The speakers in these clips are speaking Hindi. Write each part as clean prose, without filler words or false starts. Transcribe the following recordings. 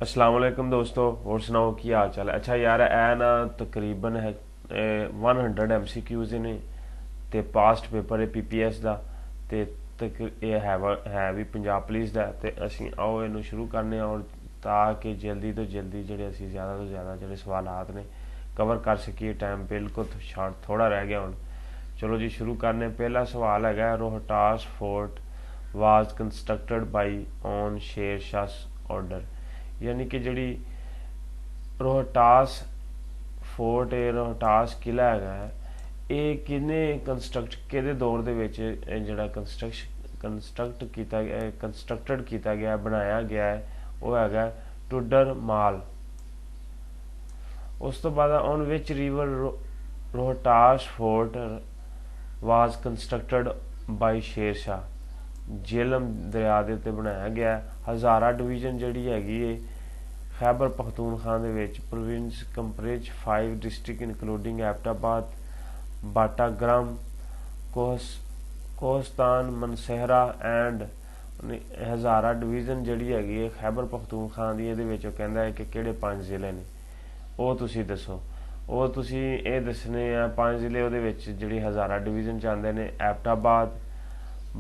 अस्सलाम वालेकुम दोस्तों, और सुनाओ की हाल चाल है। अच्छा यार, ए ना तकरीबन है 100 MCQs ने ते पास्ट पेपर है PPS ਦਾ ਤੇ ਇਹ ਹੈ ਵੀ ਪੰਜਾਬ ਪੁਲਿਸ ਦਾ। ਤੇ ਅਸੀਂ ਆਓ ਇਹਨੂੰ ਸ਼ੁਰੂ ਕਰਨੇ ਆ, ਔਰ ਤਾਂ ਕਿ ਜਲਦੀ ਤੋਂ ਜਲਦੀ ਜਿਹੜੇ ਅਸੀਂ ਜ਼ਿਆਦਾ ਤੋਂ ਜ਼ਿਆਦਾ ਜਿਹੜੇ ਸਵਾਲਾਤ ਨੇ ਕਵਰ ਕਰ ਸਕੀਏ। ਟਾਈਮ ਬਿਲਕੁਲ ਸ਼ਾਰਟ ਥੋੜਾ ਰਹਿ ਗਿਆ ਹੁਣ। ਚਲੋ ਜੀ ਸ਼ੁਰੂ ਕਰਨੇ। ਪਹਿਲਾ ਸਵਾਲ ਹੈਗਾ, Rohtas ਫੋर्ट was constructed by on Sher Shah order. यानी कि जी रोहतास फोर्ट रोहतास किला है, ये किने कंस्ट्रक्ट कि दौर जो कंस्ट्रक्टेड किया गया बनाया गया है वो है टुडर माल। उस तो बाद on which river Rohtas fort was constructed by Sher Shah. Jhelum दरिया के उत्ते बनाया गया। हज़ारा डिवीजन जी हैगी है Khyber Pakhtunkhwa province comprises 5 district including Abbottabad, Battagram, Kohistan, Mansehra and Hazara division जी हैगी है खैबर पख्तूनख्वा की। ये कहता है कि किहड़े 5 जिले ने वो तुसी दसो। वो तुसी ये दसने आ 5 जिले वो जी हज़ारा डिवीजन च आते हैं एबटाबाद,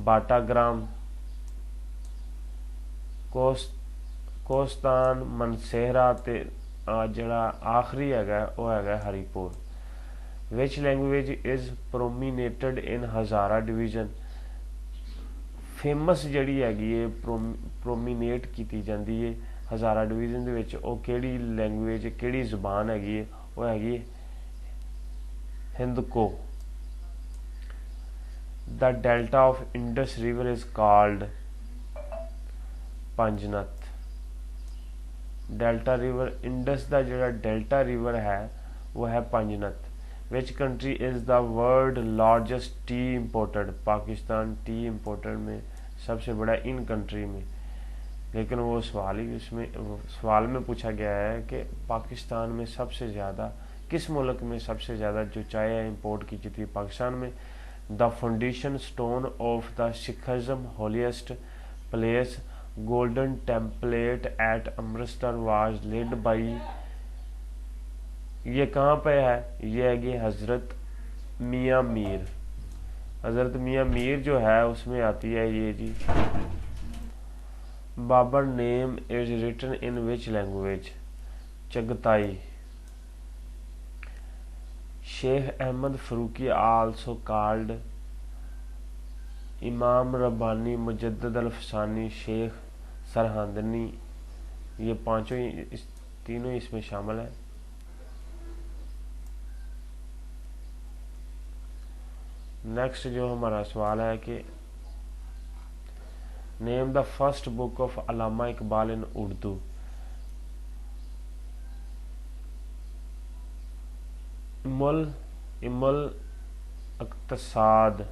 बाटाग्राम, कोहस्तान, मनसेहरा ते जड़ा आखिरी है वो है Haripur. Which language is predominated in Hazara division. Famous जड़ी हैगी है प्रोमीनेट की जाती है हज़ारा डिवीजन के लैंग्वेज कि जुबान हैगी है वो हैगी Hindko. The delta of Indus river is called Panjnad. Delta river Indus का जो डेल्टा रिवर है वो है Panjnad. Which country is the world largest tea imported. Pakistan tea imported में सबसे बड़ा इन कंट्री में। लेकिन वो सवाल ही उसमें सवाल में पूछा गया है कि पाकिस्तान में सबसे ज़्यादा किस मुल्क में सबसे ज़्यादा जो चाय इम्पोर्ट की जाती है पाकिस्तान में। The foundation stone of the Sikhism holiest place, Golden Temple at Amritsar was laid by। ये कहाँ पे है? ये है कि हज़रत मियाँ मीर। हज़रत मियाँ मीर जो है उसमें आती है ये जी। Babur name is written in which language? Chagatai. Sheikh Ahmad Farooqi also called Imam Rabbani, मुजद्दिद अल-फसानी, शेख सरहंदनी, ये पांचों तीनों इसमें शामिल है। नेक्स्ट जो हमारा सवाल है कि name the first book of Allama Iqbal in Urdu. Ilmul Iqtisad.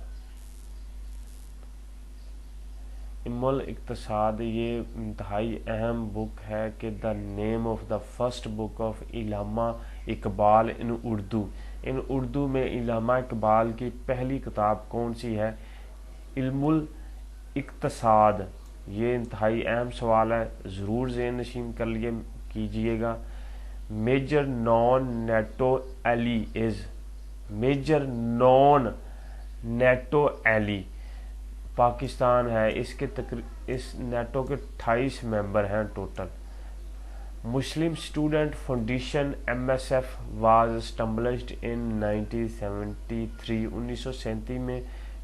Ilmul Iqtisad ये इंतहाई अहम बुक है कि the name of the first book of Allama Iqbal in Urdu. In Urdu में इल्लामा इकबाल की पहली किताब कौन सी है? इल्मुल इक्तसाद। ये इंतहाई अहम सवाल है, ज़रूर ज़हन नशीन कर लिए कीजिएगा। Major non NATO ally is. Major non NATO ally Pakistan है। इस नेटो के 28 मेंबर हैं total. Muslim student foundation MSF was established in 1973। 1937 में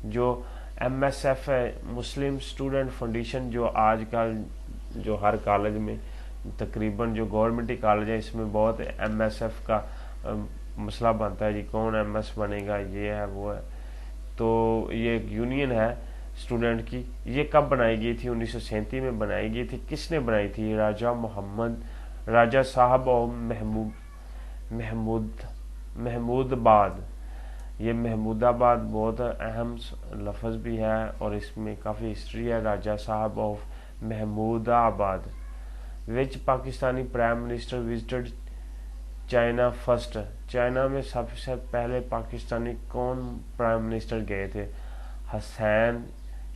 जो MSF है मुस्लिम स्टूडेंट फाउंडेशन, जो आजकल जो हर कॉलेज में तकरीबन जो गवर्नमेंट कॉलेज है इसमें बहुत MSF का मसला बनता है जी, कौन MS बनेगा, ये है वो है। तो ये एक यूनियन है स्टूडेंट की। ये कब बनाई गई थी? 1937 में बनाई गई थी। किसने बनाई थी? राजा साहब और महमूदाबाद। ये महमूदाबाद बहुत अहम लफ्ज़ भी है और इसमें काफ़ी हिस्ट्री है। राजा साहब of Mahmudabad. Which Pakistani prime minister visited China first. China में सबसे पहले पाकिस्तानी कौन प्राइम मिनिस्टर गए थे? हसैन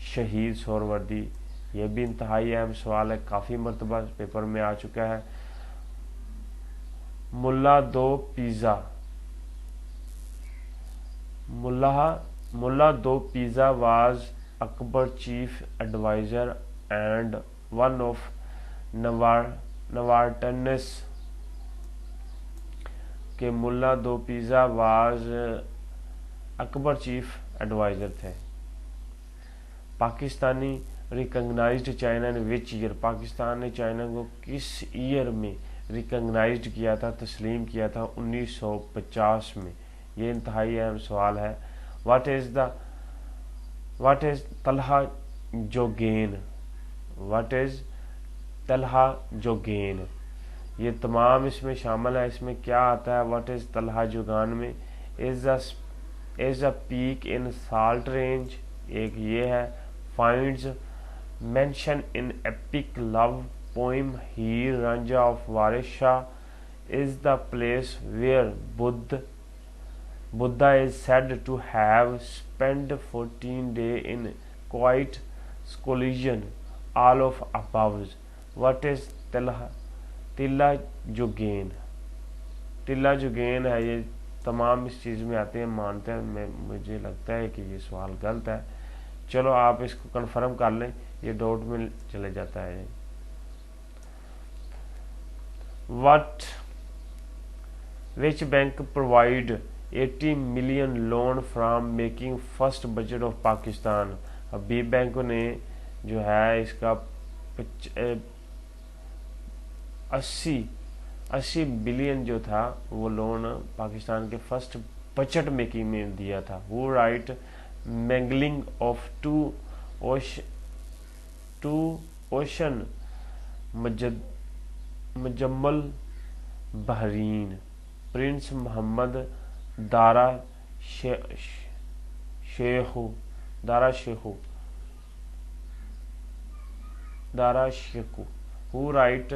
शहीद सोहरावर्दी ये भी इंतहाई अहम सवाल है, काफ़ी मरतबा पेपर में आ चुका है। मुल्ला Do Piaza, Mulla Do Piaza was Akbar chief adviser and one of Navratnas के Mulla Do Piaza was Akbar chief adviser थे। Pakistani recognized China in which year, Pakistan ने चाइना को किस ईयर में रिकग्नाइज्ड किया था, तस्लीम किया था? 1950 में। ये इंतहाई अहम सवाल है। What is Talha Jogen, what is Talha Jogen, ये तमाम इसमें शामिल है। इसमें क्या आता है? व्हाट इज तलहा जोगान में? Is a peak in Salt Range, एक ये है। Finds mention in epic love poem Heer Ranjha of Waris Shah, is the place where Buddha is said to have spent 14 days in quiet seclusion, all of above. What is तिल्ला जुगेन? तिल्ला जुगेन है, ये तमाम इस चीज़ में आते हैं, मानते हैं। मुझे लगता है कि ये सवाल गलत है। चलो आप इसको कंफर्म कर लें, ये डॉट में चले जाता है। Which bank provide 80 million loan from making first budget of Pakistan? अभी बैंक ने जो है इसका 80 बिलियन जो था वो लोन पाकिस्तान के फर्स्ट बजट मेकिंग में दिया था। वो wrote mingling of two ocean Majmaul Bahrain, prince Muhammad Dara Shikoh who wrote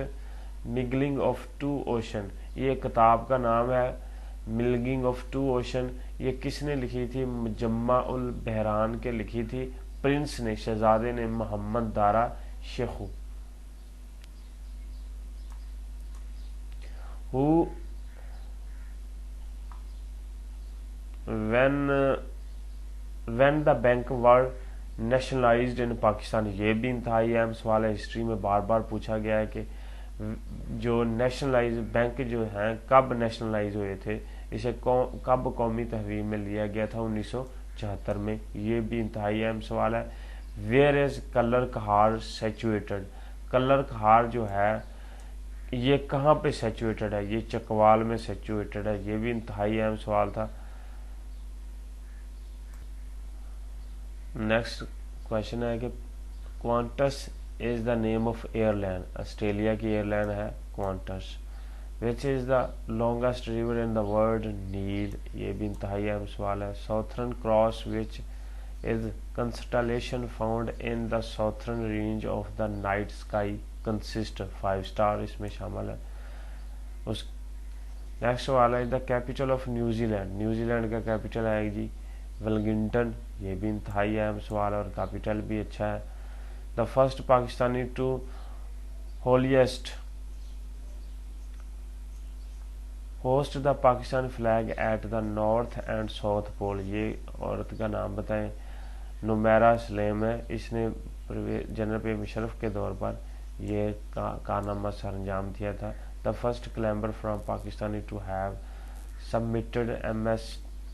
mingling of two ocean, ये किताब का नाम है। मिगलिंग ऑफ टू ओशन ये किसने लिखी थी? मुजम्मा उल बहरान के लिखी थी, प्रिंस ने, शहजादे ने, Muhammad Dara Shikoh. Who when the bank were nationalized in Pakistan, ये भी इंतहाई अहम सवाल है। हिस्ट्री में बार बार पूछा गया है कि जो नेशनलाइज बैंक जो हैं कब नेशनलाइज हुए थे, इसे कब कौमी तहवील में लिया गया था? 1974 में। ये भी इंतहाई अहम सवाल है। Where is Kallar Kahar situated, Kallar Kahar जो है ये कहाँ पे सैचुएटेड है? ये चकवाल में सैचुएटेड है। ये भी इंतहाई अहम सवाल था। नेक्स्ट क्वेश्चन है कि Qantas is the name of airline, Australia की एयरलाइन है Qantas. Which is the longest river in the world? Nile, ये भी इंतहाई अहम सवाल है। Southern cross which is constellation found in the southern range of the night sky consist? 5 star इसमें शामिल है। उस नेक्स्ट सवाल है the capital of New Zealand, New Zealand का कैपिटल है जी वेलिंगटन, ये भी इंतहाई अहम सवाल है और कैपिटल भी अच्छा है। The first Pakistani to holiest hoist the Pakistan flag at the North and South Pole, ये औरत का नाम बताएं? नुमैरा सलेम है। इसने जनरल परवेज मुशर्रफ के दौर पर ये कारनामा सर अंजाम दिया था। The first climber from Pakistani to have submitted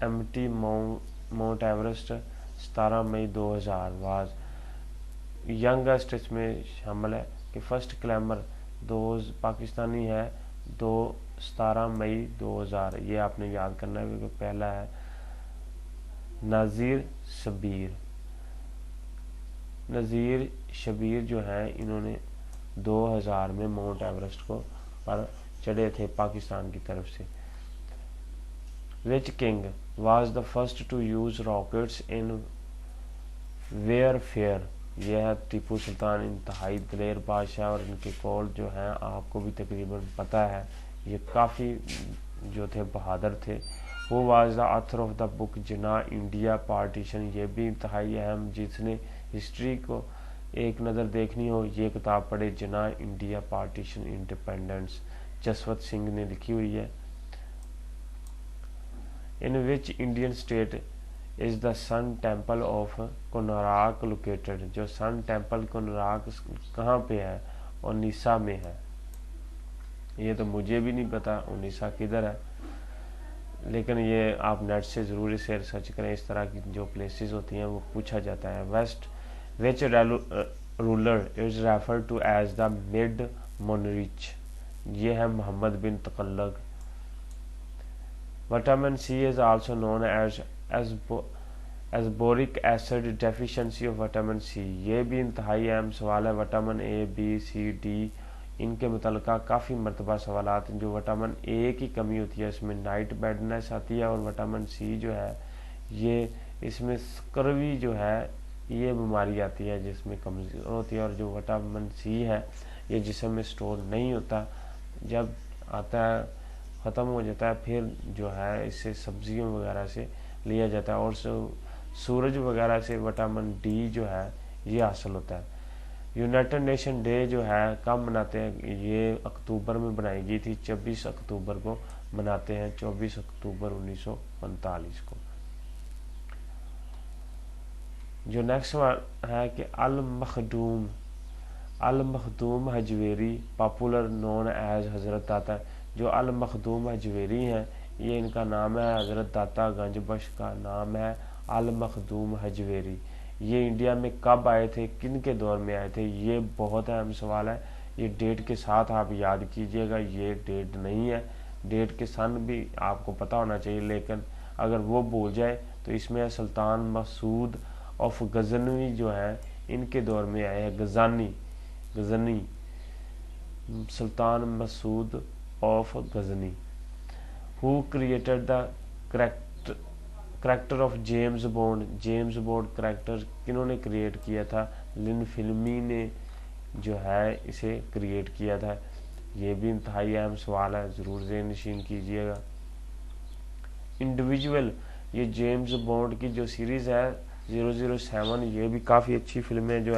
MT Mount Everest 17 May 2000 was youngest, इसमें शामिल है कि फर्स्ट क्लाइंबर पाकिस्तानी है 17 मई 2000। ये आपने याद करना है क्योंकि पहला है नज़ीर शबीर जो हैं इन्होंने 2000 में माउंट एवरेस्ट को पर चढ़े थे पाकिस्तान की तरफ से। Which king was the first to use rockets in warfare? यह है टीपू सुल्तान, इंतहाई दलेर बादशाह और इनके कौल जो हैं आपको भी तकरीबन पता है, ये काफ़ी जो थे बहादुर थे। वो was the author of the book Jinnah India partition, ये भी इंतहाई अहम, जिसने हिस्ट्री को एक नज़र देखनी हो ये किताब पढ़े, जना India partition independence, Jaswant Singh ने लिखी हुई है। In which Indian state is the sun temple of Konark located, जो सन टेम्पल कोणार्क कहाँ पे है, उड़ीसा में है। ये तो मुझे भी नहीं पता उड़ीसा किधर है, लेकिन ये आप नेट से ज़रूर इसे रिसर्च करें। इस तरह की जो प्लेसेस होती हैं वो पूछा जाता है। West which ruler is refer to as the mid monarch, ये है Mohammad bin Tughlaq. Vitamin C is also known as boric acid deficiency of vitamin C, ये भी इंतहाई अहम सवाल है। Vitamin A B C D इनके मुतल्लिका काफ़ी मरतबा सवालात, जो विटामिन ए की कमी होती है इसमें नाइट बैडनेस आती है, और विटामिन सी जो है ये इसमें स्कर्वी जो है ये बीमारी आती है जिसमें कमज़ोर होती है। और जो विटामिन सी है ये जिस्म में स्टोर नहीं होता, जब आता है ख़त्म हो जाता है, फिर जो है इससे सब्जियों वगैरह से लिया जाता है, और सूरज वगैरह से विटामिन डी जो है ये हासिल होता है। यूनाइटेड नेशन डे जो है कब मनाते हैं, ये अक्टूबर में बनाई गई थी, 24 अक्टूबर को मनाते हैं, 24 अक्टूबर 1945 को। जो नेक्स्ट है कि Al Makhdoom Hajveri popular known as Hazrat Data, जो अल मखदूम हजवेरी हैं ये इनका नाम है, हज़रत दाता गंजबख्श का नाम है अल मखदूम हजवेरी। ये इंडिया में कब आए थे, किन के दौर में आए थे, ये बहुत अहम सवाल है। ये डेट के साथ आप याद कीजिएगा, ये डेट नहीं है, डेट के सन भी आपको पता होना चाहिए, लेकिन अगर वो भूल जाए तो इसमें सुल्तान मसूद ऑफ गजनवी जो है इनके दौर में आए हैं, Ghazni Sultan Masud of Ghazni. Who created the character of James Bond, James Bond character किन्होंने क्रिएट किया था, लिन फिल्मी ने जो है इसे क्रिएट किया था। ये भी इंतहाई अहम सवाल है, ज़रूर ज़हन नशीन कीजिएगा। इंडिविजुअल, ये जेम्स बॉन्ड की जो सीरीज़ है 007, ये भी काफ़ी अच्छी फिल्म है। जो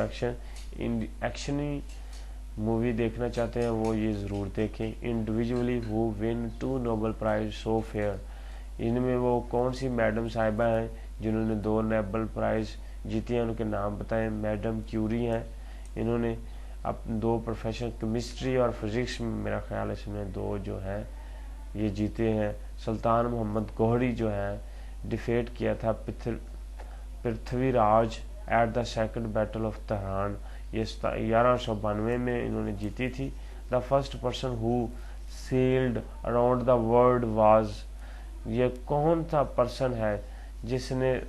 एक्शनी मूवी देखना चाहते हैं वो ये ज़रूर देखें। Individually who win 2 Nobel Prize so far, इनमें वो कौन सी मैडम साहिबा हैं जिन्होंने 2 नोबेल प्राइज़ जीती हैं, उनके नाम बताएं। मैडम क्यूरी हैं, इन्होंने अब 2 प्रोफेसर केमिस्ट्री और फिजिक्स में मेरा ख्याल है इसमें 2 जो हैं ये जीते हैं। सुल्तान मोहम्मद गोहरी जो है डिफेट किया था Prithviraj at the second battle of Tehran, ये 1192 में इन्होंने जीती थी। The first person who sailed around the world was, ये कौन सा पर्सन है जिसने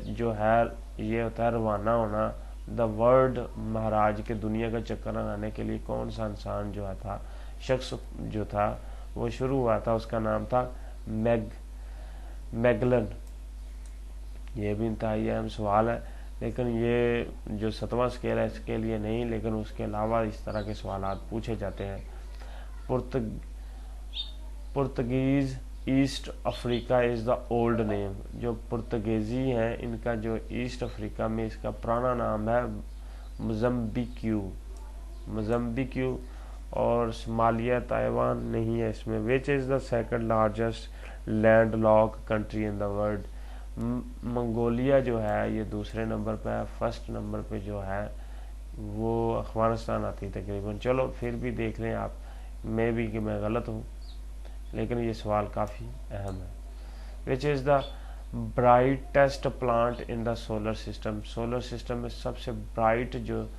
जो है ये होता है रवाना होना द वर्ल्ड महाराज के दुनिया का चक्कर लगाने के लिए, कौन सा इंसान जो है था, शख्स जो था वो शुरू हुआ था, उसका नाम था मैगलन। ये भी इंतहाई अहम सवाल है, लेकिन ये जो 7वां स्केल है इसके लिए नहीं, लेकिन उसके अलावा इस तरह के सवाल पूछे जाते हैं। Portuguese east Africa is the old name, जो पुर्तगेज़ी हैं इनका जो ईस्ट अफ्रीका में इसका पुराना नाम है मोज़म्बिक्यू, और सोमालिया ताइवान नहीं है इसमें। विच is the second largest land lock country in the world, Mongolia जो है ये दूसरे नंबर पे है, फर्स्ट नंबर पे जो है वो अफगानिस्तान आती है तकरीबन। चलो फिर भी देख लें आप, मैं भी कि मैं गलत हूँ, लेकिन ये सवाल काफ़ी अहम है। Which is the brightest plant in the solar system, solar system में सबसे ब्राइट जो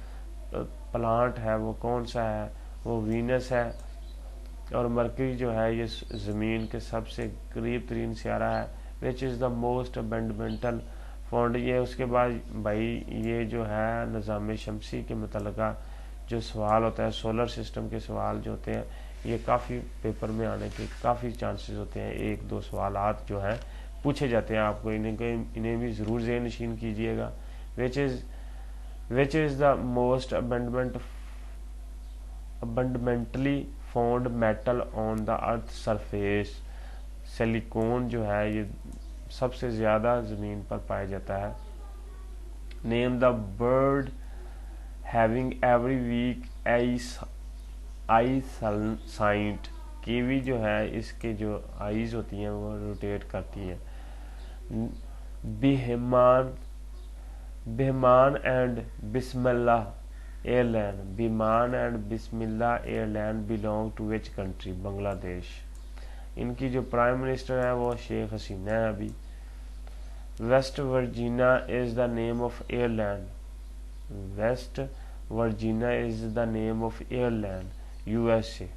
प्लांट है वो कौन सा है, वो वीनस है। और मरकरी जो है ये ज़मीन के सबसे करीब तरीन सियारा है। Which is the most abundantly found, ये उसके बाद भाई ये जो है निज़ाम शमसी के मुतल्लिका जो सवाल होता है, सोलर सिस्टम के सवाल जो होते हैं ये काफ़ी पेपर में आने के काफ़ी चांसेस होते हैं, 1-2 सवालात जो हैं पूछे जाते हैं आपको, इन्हें भी ज़रूर ज़हन नशीन कीजिएगा। Which is the most abundantly found metal on the earth surface, silicon जो है ये सबसे ज़्यादा ज़मीन पर पाया जाता है। Name the having every week I saint. Kiwi जो है इसके जो आईज होती हैं वो रोटेट करती हैं। Biman Biman and Bismillah airline. Biman and Bismillah airline belong to which country? Bangladesh. इनकी जो प्राइम मिनिस्टर है वो शेख हसीना है अभी। West Virginia is the name of airline. West Virginia is the name of airline, USA.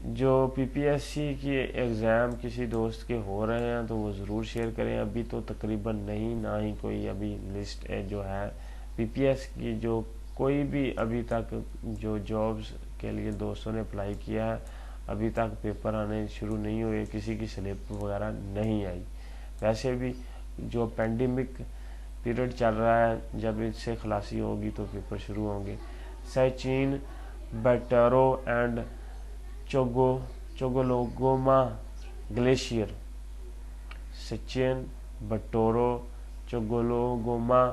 जो पीपीएससी की एग्ज़ाम किसी दोस्त के हो रहे हैं तो वो ज़रूर शेयर करें। अभी तो तकरीबन नहीं, ना ही कोई अभी लिस्ट जो है पीपीएस की, जो कोई भी अभी तक जो जॉब्स के लिए दोस्तों ने अप्लाई किया है अभी तक पेपर आने शुरू नहीं हुए, किसी की स्लिप वगैरह नहीं आई। वैसे भी जो पेंडेमिक पीरियड चल रहा है, जब इससे खलासी होगी तो पेपर शुरू होंगे। Siachen Baltoro and Chogolungma glacier. Siachen Baltoro Chogolungma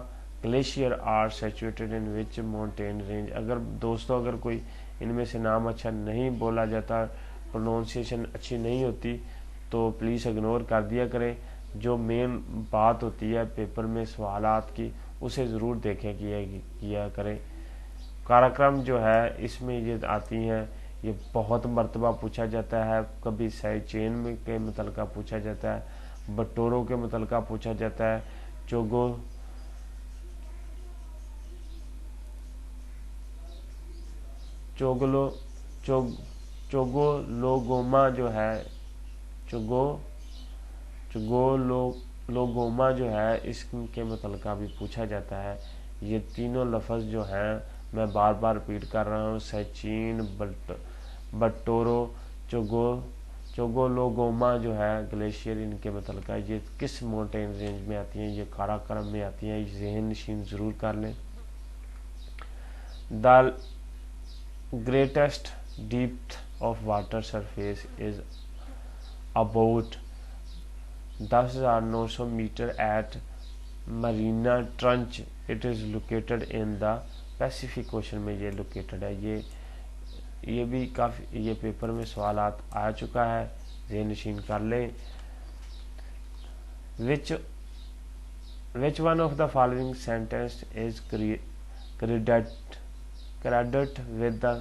glacier are situated in which mountain range. अगर कोई इनमें से नाम अच्छा नहीं बोला जाता, प्रोनाउंसिएशन अच्छी नहीं होती, तो प्लीज़ इग्नोर कर दिया करें। जो मेन बात होती है पेपर में सवालात की, उसे ज़रूर देखें किया करें। कार्यक्रम जो है इसमें ये आती हैं, ये बहुत मरतबा पूछा जाता है। कभी साइड चेन में के मुतलका पूछा जाता है, बटोरों के मुतलका पूछा जाता है। चोगलो चोग चोगोलोगोमा जो है चोगो चोगोलोगोमा जो है इसके मुतलका भी पूछा जाता है। ये तीनों लफ्ज़ जो हैं मैं बार बार रिपीट कर रहा हूँ, सचिन बटोरो चोगोलोगोमा जो है ग्लेशियर, इनके मुतलका ये किस माउंटेन रेंज में आती हैं? ये काराकोरम में आती हैं। ज़हन नशीन ज़रूर कर लें। The greatest depth of water surface is about 10,900 metre at Mariana trench. It is located in the Pacific Ocean में ये लोकेटेड है। ये भी काफ़ी, ये पेपर में सवालात आ चुका है, ज़हन नशीन कर लें। Which one of the following sentence is credited with the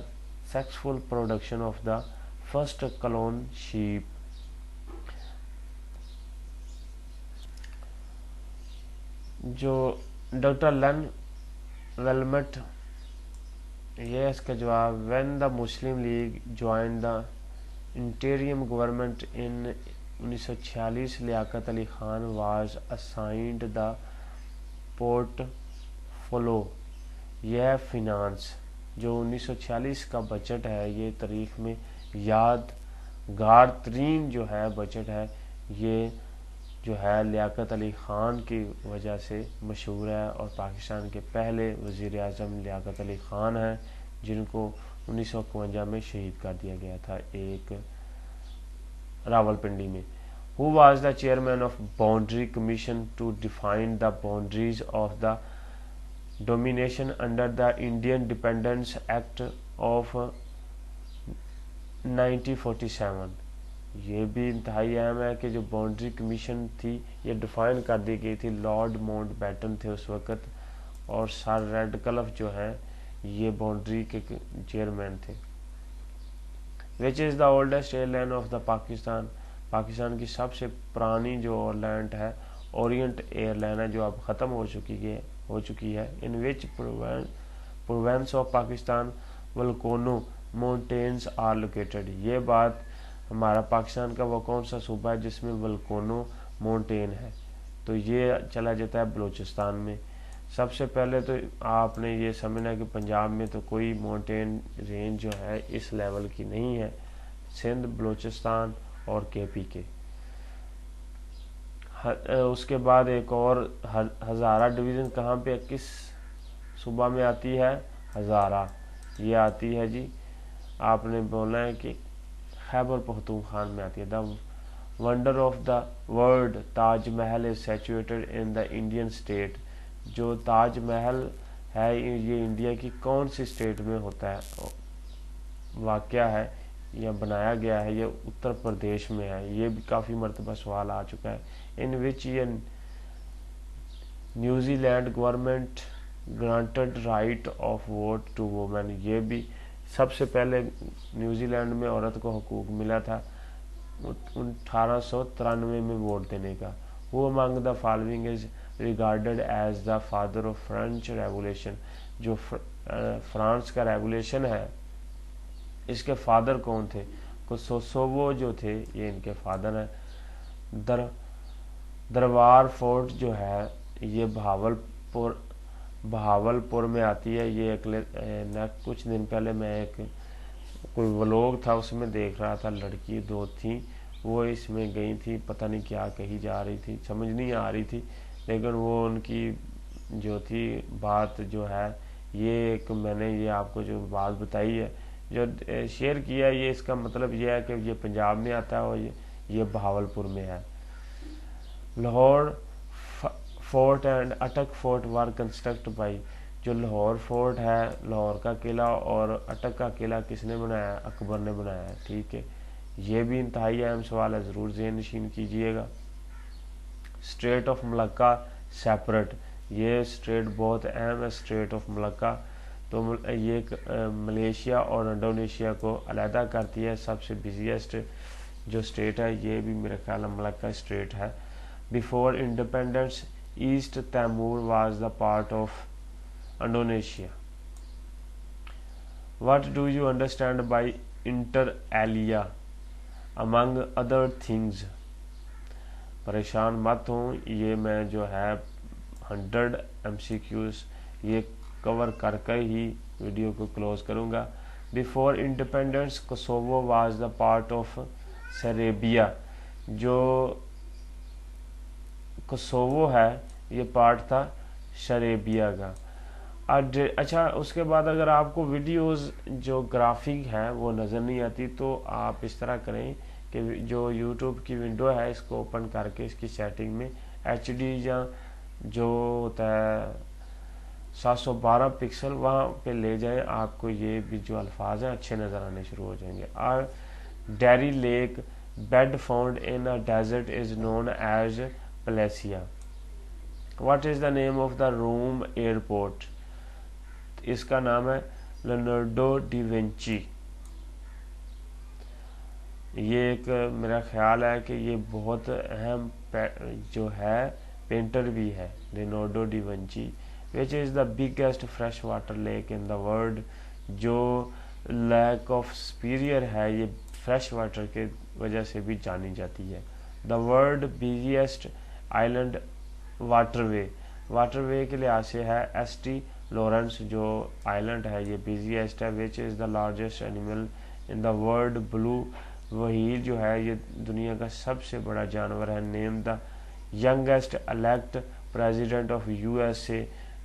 successful production of the first clone sheep? जो डॉक्टर लन वेलमट, ये इसका जवाब। When the Muslim League join the interim government in 1946, Liaquat Ali Khan was assigned the portfolio. यह फिनांस जो 1946 का बजट है, ये तारीख में यादगार तरीन जो है बजट है, ये जो है लियाकत अली ख़ान की वजह से मशहूर है। और पाकिस्तान के पहले वज़ीर आज़म लियाकत अली ख़ान हैं, जिनको 1951 में शहीद कर दिया गया था एक रावलपिंडी में। Who was the chairman of boundary commission to define the boundaries of the domination under the Indian dependence act of 1947? ये भी इंतहाई अहम है कि जो बाउंड्री कमीशन थी ये डिफाइन कर दी गई थी। लॉर्ड माउंटबेटन थे उस वक़्त, और सर रेडक्लिफ जो हैं ये बाउंड्री के चेयरमैन थे। विच is the oldest airline of the Pakistan? Pakistan की सबसे पुरानी जो एयरलाइन है ओरिएंट एयरलाइन है, जो अब ख़त्म हो चुकी है। In which province of Pakistan volcano mountains are located? ये बात, हमारा पाकिस्तान का वो कौन सा सूबा है जिसमें वल्कोनो माउंटेन है? तो ये चला जाता है बलूचिस्तान में। सबसे पहले तो आपने ये समझना है कि पंजाब में तो कोई माउंटेन रेंज जो है इस लेवल की नहीं है। सिंध, बलूचिस्तान और केपी के। उसके बाद एक और हज़ारा डिवीज़न कहाँ पे, किस सूबा में आती है? हज़ारा ये आती है जी, आपने बोलना है कि खैबर पख्तूनख्वा में आती है। The wonder of the world Taj Mahal is situated in the Indian state. जो ताजमहल है ये इंडिया की कौन सी स्टेट में होता है, वाक़या है या बनाया गया है, ये उत्तर प्रदेश में है। ये भी काफ़ी मरतबा सवाल आ चुका है। इन विच ये New Zealand government granted right of vote to women, ये भी सबसे पहले न्यूजीलैंड में औरत को हकूक मिला था 1893 में वोट देने का। वो among the following is regarded as the father of French revolution, जो फ्रांस का रेवोल्यूशन है इसके फादर कौन थे? कोसोवो जो थे ये इनके फादर हैं। दरबार फोर्ट जो है ये बहावलपुर में आती है। ये कुछ दिन पहले मैं एक कोई व्लॉग था उसमें देख रहा था, लड़की दो थी वो इसमें गई थी, पता नहीं क्या कही जा रही थी, समझ नहीं आ रही थी, लेकिन वो उनकी जो थी बात जो है ये एक मैंने ये आपको जो बात बताई है जो शेयर किया, ये इसका मतलब ये है कि ये पंजाब में आता है और ये बहावलपुर में है। लाहौर फोर्ट एंड अटक फोर्ट वर कंस्ट्रक्ट बाई, जो लाहौर फोर्ट है, लाहौर का किला और अटक का किला किसने बनाया? अकबर ने बनाया है। ठीक है, ये भी इंतहाई अहम सवाल है, ज़रूर ज़हन नशीन कीजिएगा। स्ट्रेट ऑफ मलक्का सेपरेट, ये स्ट्रेट बहुत अहम है, स्ट्रेट ऑफ मलक्का। तो ये मलेशिया और इंडोनेशिया को अलहदा करती है। सबसे बिजीएस्ट जो स्टेट है ये भी मेरे ख्याल में मलक्का स्टेट है। Before independence East Timor was the part of Indonesia. What do you understand by inter alia among other things? परेशान मत हो, ये मैं जो है 100 MCQs ये कवर करके ही वीडियो को क्लोज करूँगा। Before independence Kosovo was the part of Serbia, जो कोसोवो है ये पार्ट था शरेबिया का। अच्छा, उसके बाद अगर आपको वीडियोस जो ग्राफिक है वो नज़र नहीं आती तो आप इस तरह करें कि जो यूट्यूब की विंडो है इसको ओपन करके इसकी सेटिंग में HD या जो होता है 712 पिक्सल वहाँ पे ले जाएं, आपको ये भी जो अल्फाज हैं अच्छे नज़र आने शुरू हो जाएंगे। और dry lake bed found in a desert is known as playa. What is the name of the Rome airport? इसका नाम है लियोनार्डो डी विंची। ये एक मेरा ख्याल है कि ये बहुत अहम जो है पेंटर भी है, Leonardo D Vinci. Which is the biggest fresh water lake in the world, जो लेक ऑफ सुपीरियर है ये फ्रेश वाटर के वजह से भी जानी जाती है। The world busiest island waterway के लिहाज से है ST लॉरेंस जो आइलैंड है ये बिजीएस्ट है। Which is the largest animal in the world? Blue whale जो है ये दुनिया का सबसे बड़ा जानवर है। Name the youngest elect president of USA,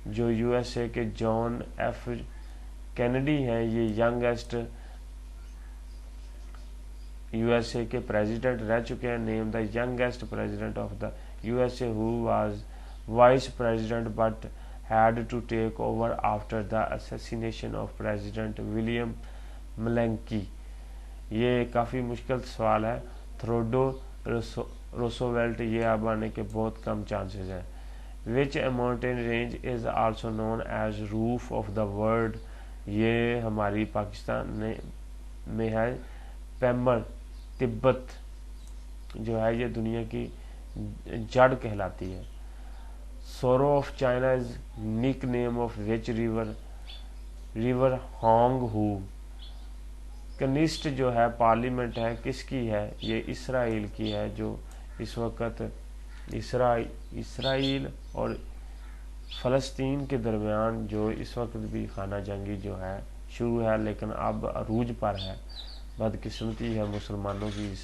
जो USA के जॉन F कैनेडी हैं ये यंगेस्ट USA के प्रेसिडेंट रह चुके हैं। Name the youngest president of the USA who was vice president but had to take over after the assassination of President William McKinley। ये काफ़ी मुश्किल सवाल है। थ्रोडो रोसोवेल्ट ये अब आने के बहुत कम चांसेस हैं। Which mountain range is also known as roof of the world? ये हमारी पाकिस्तान में है। पैमर तिब्बत जो है ये दुनिया की जड़ कहलाती है। Sorrow of China is nick name of which river Hwang Ho. कनिस्ट जो है पार्लियामेंट है किसकी है? ये इसराइल की है, जो इस वक्त इसराइल और फ़लस्तीन के दरमियान जो इस वक्त भी खाना जंगी जो है शुरू है, लेकिन अब अरूज पर है। बदकिस्मती है मुसलमानों की।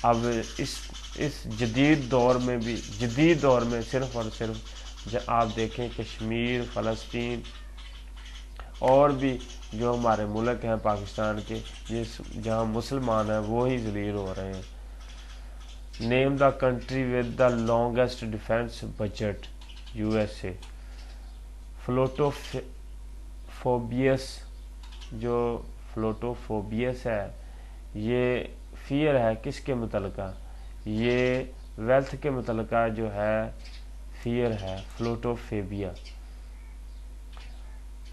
अब इस जदीद दौर में सिर्फ और सिर्फ आप देखें कश्मीर, फ़लस्तीन और भी जो हमारे मुल्क हैं पाकिस्तान के जहाँ मुसलमान हैं वो ही ज़लील हो रहे हैं। Name the country with the longest defence budget? USA। फ्लोटोफोबियस, जो फ्लोटोफोबियस है ये फियर है किसके मुतलका, ये वेल्थ के मुतलका जो है फियर है, फ्लोटोफेबिया।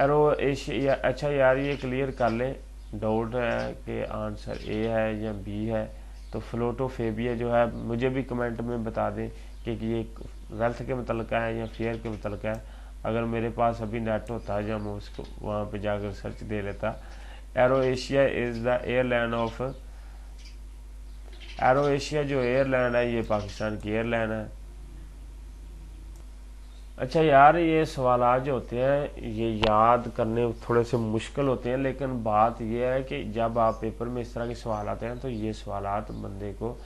एरो एशिया, अच्छा यार ये क्लियर कर लें, डाउट है कि आंसर ए है या बी है। तो फ्लोटोफेबिया जो है मुझे भी कमेंट में बता दें कि ये वेल्थ के मुतलका है या फेयर के मुतलका है। अगर मेरे पास अभी नेट होता है या मैं उसको वहाँ पे जाकर सर्च दे लेता। Arrow Asia is the airline of, arrow Asia जो एयरलाइन है ये पाकिस्तान की एयरलाइन है। अच्छा यार ये सवाल जो होते हैं ये याद करने थोड़े से मुश्किल होते हैं, लेकिन बात ये है कि जब आप पेपर में इस तरह के सवाल आते हैं तो ये सवाल बंदे को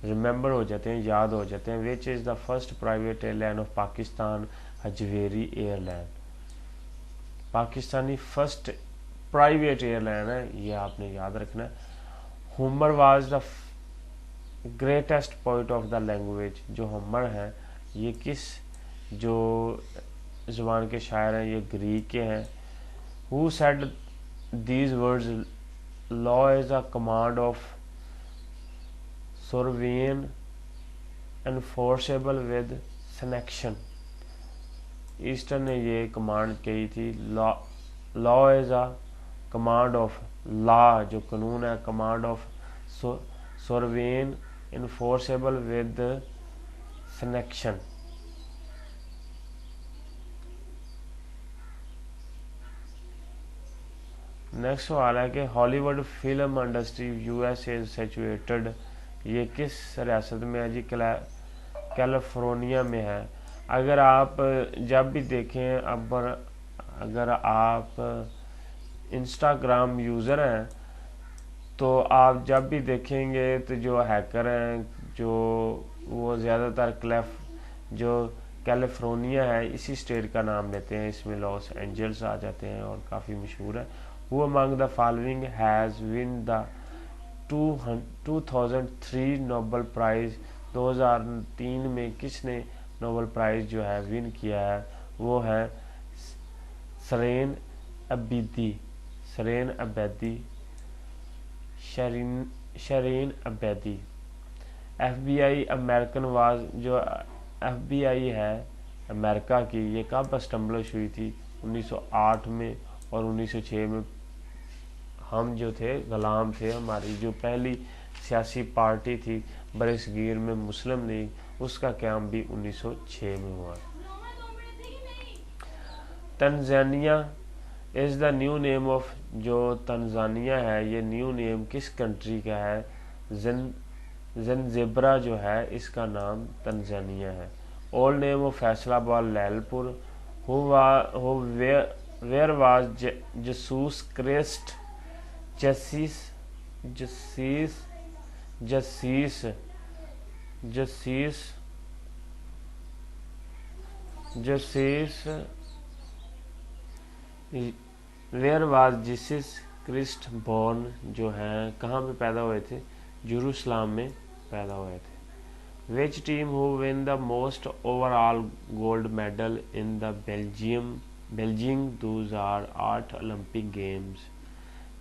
रिमेंबर हो जाते हैं, याद हो जाते हैं। विच is the first private airline of Pakistan, Hajvery airline. Pakistani first private airline है, ये आपने याद रखना है। Homer was the greatest poet of the language. जो होमर है ये किस जो ज़ुबान के शायर हैं, ये ग्रीक के हैं। Who said these words, law is a command of sovereign enforceable with sanction. ईस्टर ने ये कमांड कही थी, law is a command of, law जो कानून है, command of sovereign enforceable with sanction. Next सवाल है कि Hollywood film industry USA situated, ये किस रियासत में है जी, कैलिफोर्निया में है। अगर आप जब भी देखें, अब अगर आप इंस्टाग्राम यूज़र हैं तो आप जब भी देखेंगे तो जो हैकर हैं जो वो ज़्यादातर जो कैलिफोर्निया है इसी स्टेट का नाम लेते हैं, इसमें लॉस एंजल्स आ जाते हैं और काफ़ी मशहूर है। Who among the following has win the 2003 Nobel prize. 2003 में किसने नोबेल प्राइज जो है विन किया है, वो है सरेन अबीदी, सरेन अबैदी, शरीन अबैदी। FBI अमेरिकन वाज, जो FBI है अमेरिका की, ये कब एस्टेब्लिश हुई थी, 1908 में और 1906 में। हम जो थे गुलाम थे, हमारी जो पहली सियासी पार्टी थी बरसगीर में मुस्लिम लीग, उसका क़याम भी 1906 में हुआ। Tanzania is the new name of, जो तंजानिया है ये न्यू नेम किस कंट्री का है, ज़ंज़िबार जो है इसका नाम तंजानिया है। Old name of Faisalabad Lyallpur. Where was Jesus Christ, Jesus Jesus Jesus Jesus Jesus where was Jesus Christ born, जो है कहाँ पे पैदा हुए थे, जेरूसलम में पैदा हुए थे। Which team who win the most overall gold medal in the Belgium 2008 Olympic games.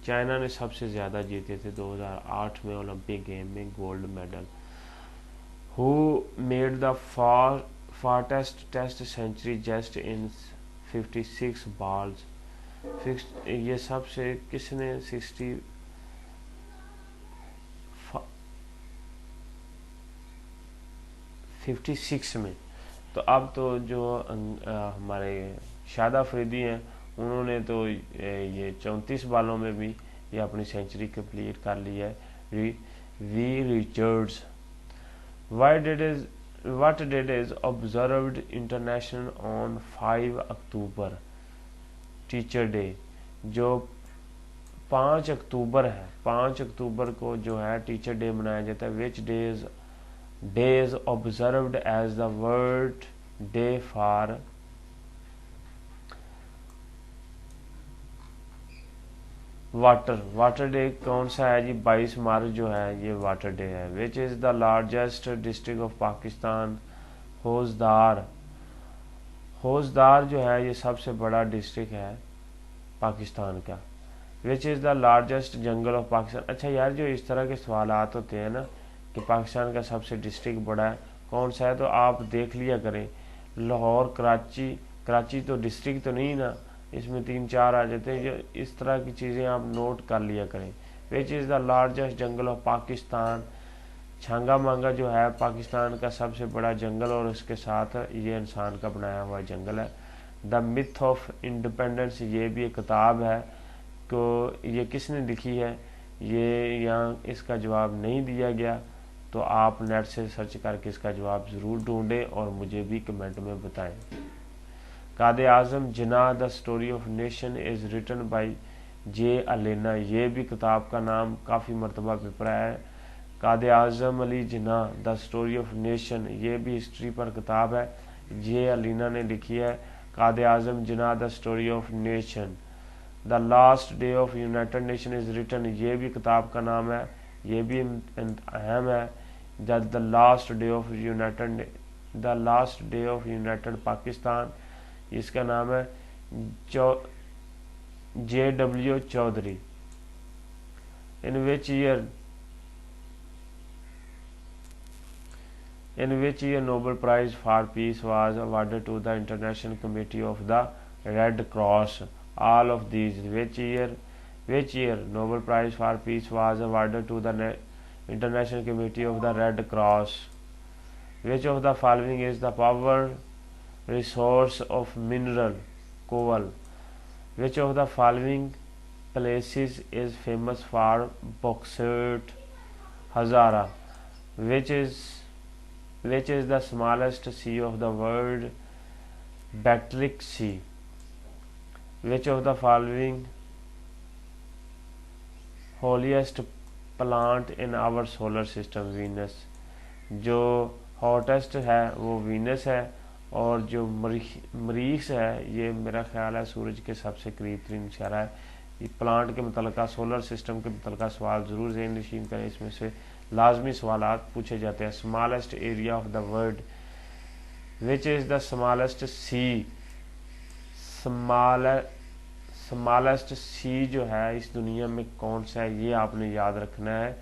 China ने सबसे ज़्यादा जीते थे 2008 में ओलंपिक गेम में gold medal. Who made the fastest test century just in 56 balls. ये सबसे किसने 56 में। तो अब तो जो हमारे शाहिद अफरीदी हैं उन्होंने तो ये 34 बालों में भी ये अपनी सेंचुरी कंप्लीट कर ली है। V Richards, what date is observed international on 5 October, teacher day. जो 5 अक्टूबर है, 5 अक्टूबर को जो है टीचर डे मनाया जाता है। Which day is observed as the world day for water day कौन सा है जी, 22 मार्च जो है ये वाटर डे है। Which is the largest district of Pakistan, Khuzdar जो है ये सबसे बड़ा डिस्ट्रिक्ट है पाकिस्तान का। Which is the largest jungle of Pakistan. अच्छा यार, जो इस तरह के सवालात होते हैं ना कि पाकिस्तान का सबसे डिस्ट्रिक्ट बड़ा है कौन सा है, तो आप देख लिया करें। लाहौर, कराची, कराची तो डिस्ट्रिक्ट तो नहीं ना, इसमें 3-4 आ जाते हैं। जो इस तरह की चीज़ें आप नोट कर लिया करें। विच is the largest jungle of Pakistan. Changa मांगा जो है पाकिस्तान का सबसे बड़ा जंगल और उसके साथ ये इंसान का बनाया हुआ जंगल है। द मिथ ऑफ इंडिपेंडेंस, ये भी एक किताब है, तो ये किसने लिखी है ये यहाँ इसका जवाब नहीं दिया गया, तो आप नेट से सर्च करके इसका जवाब ज़रूर ढूंढें और मुझे भी कमेंट में बताएं। Quaid Azam Jinnah the story of nation is written by G Allana, ये भी किताब का नाम काफ़ी मरतबा पेपर है। कायदे आज़म Ali Jinnah the story of nation, ये भी हिस्ट्री पर किताब है, जे अलीना ने लिखी है। Quaid Azam Jinnah the story of nation. The last day of united nation is written, ये भी किताब का नाम है, ये भी अहम है। The last day of United, the last day of United Pakistan, इसका नाम है JW Chowdhury. In which year Nobel prize for peace was awarded to the international committee of the red cross. All of these, which year Nobel Prize for Peace was awarded to the International Committee of the Red Cross? Which of the following is the power resource of mineral coal? Which of the following places is famous for bauxite? Hazara. Which is the smallest sea of the world? Baltic Sea. Which of the following holiest plant in our solar system? Venus। जो हॉटेस्ट है वो वीनस है, और जो मरीख है ये मेरा ख्याल है सूरज के सबसे करीब तरीन सितारा है। ये प्लांट के मुतल्लिका, सोलर सिस्टम के मुतल्लिका सवाल ज़रूर ज़हन नशीन करें, इसमें से लाजमी सवालात पूछे जाते हैं। Smallest area of the world. Which is the smallest sea. Smallest sea जो है इस दुनिया में कौन सा है, ये आपने याद रखना है।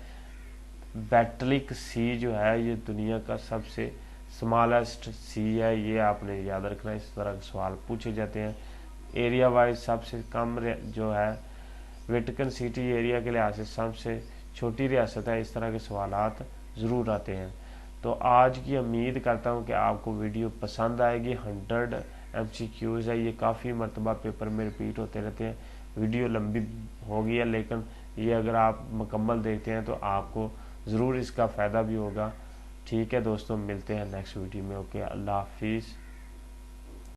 बैटलिक सी जो है ये दुनिया का सबसे स्मॉलेस्ट सी है, ये आपने याद रखना है। इस तरह के सवाल पूछे जाते हैं। एरिया वाइज सबसे कम जो है वेटिकन सिटी एरिया के लिहाज से सबसे छोटी रियासत है। इस तरह के सवालात ज़रूर आते हैं। तो आज की उम्मीद करता हूँ कि आपको वीडियो पसंद आएगी। 100 MCQs है, ये काफ़ी मरतबा पेपर में रिपीट होते रहते हैं। वीडियो लंबी हो गई है, लेकिन ये अगर आप मुकम्मल देखते हैं तो आपको ज़रूर इसका फ़ायदा भी होगा। ठीक है दोस्तों, मिलते हैं नेक्स्ट वीडियो में। ओके, अल्लाह हाफिज़।